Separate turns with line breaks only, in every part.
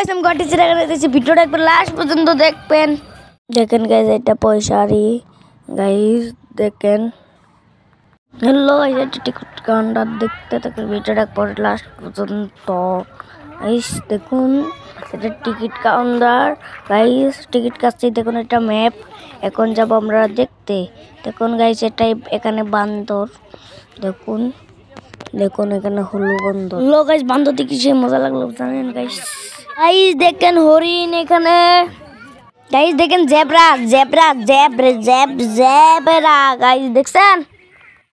Guys আমি গটি চিরা করে দিয়েছি ভিডিওটা একবার লাস্ট পর্যন্ত দেখবেন। দেখেন গাইস এটা পয়সারি গাইস দেখেন। হ্যালো গাইস এটা টিকিট কাউন্টার দেখতে থাকুন ভিডিওটা একবার লাস্ট পর্যন্ত গাইস দেখুন এটা টিকিট কাউন্টার গাইস টিকিট কাটছি দেখুন এটা ম্যাপ এখন যাব আমরা দেখতে দেখুন গাইস এটাই এখানে বান্দর দেখুন দেখুন এখানে হলু বান্দর লো গাইস বান্দর দেখি সে মজা লাগলো জানেন গাইস গাইস দেখেন হরিণ এখানে গাইস দেখেন zebra zebra zebra zebra guys দেখছেন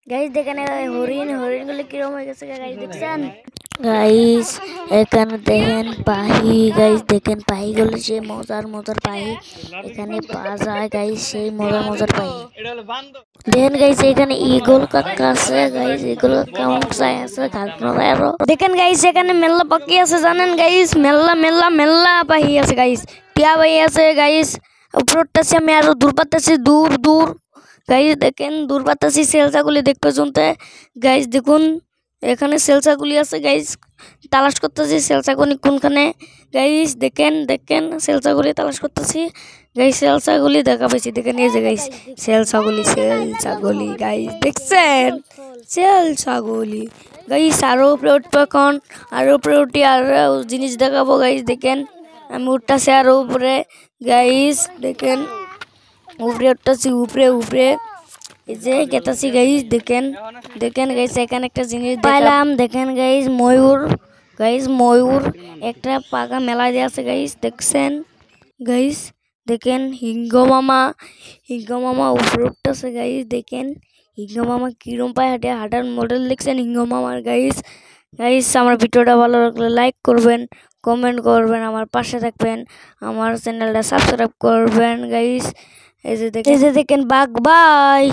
গাইস দেখেন হরিণ হরিণগুলো কিরকম হয়ে গেছে গাইস দেখছেন গাইস এখানে দেখেন পাহি গাইস দেখেন পাহিগুলো সে মজার মজার পাহি এখানে পাওয়া যায় গাইস সেই মজার মজার পাহি দেখেন গাইস এখানে ইগল কাকা আছে গাইস ইগল কেমন চাই আছে আরো দেখেন গাইস এখানে মেলা পাখি আছে জানেন গাইস মেলা মেলা মেলা পাহি আছে গাইস টিয়া পাহি আছে গাইস উপরটাছে আমি আরো দূর পাতাছি দূর দূর গাইস দেখেন দূর পাতাছি সেলসাগুলি দেখতে শুনতে গাইস দেখুন এখানে সেলসাগুলি আছে গাইস তালাশ করতেছি সেলসাগুলি কোনখানে গাইস দেখেন দেখেন সেলসাগুলি তালাশ করতেছি গাইস সেলসাগুলি দেখা পাইছি দেখেন এই যে গাইস সেলসাগুলি গাইস দেখছেন সেলসাগুলি গাইস আরো উপরে উঠবো এখন আরো উপরে উঠি আরো জিনিস দেখাবো গাইস দেখেন আমি উঠতেছি আরো উপরে গাইস দেখেন উপরে উঠতেছি উপরে উপরে এই যে গেতাছি গাইস দেখেন দেখেন গাইস এখানে একটা জিনিস পাইলাম দেখেন গাইস ময়ূর একটা পাকা মেলা দিয়ে আছে গাইস দেখছেন গাইস দেখেন হিঙ্গ মামা উপরে উঠতেছে গাইস দেখেন হিঙ্গ মামা কিরম পায় হাঁটার মডেল দেখছেন হিঙ্গ মামার গাইস গাইস আমার ভিডিওটা ভালো লাগলে লাইক করবেন কমেন্ট করবেন আমার পাশে থাকবেন আমার চ্যানেলটা সাবস্ক্রাইব করবেন গাইস এই যে দেখেন বাই।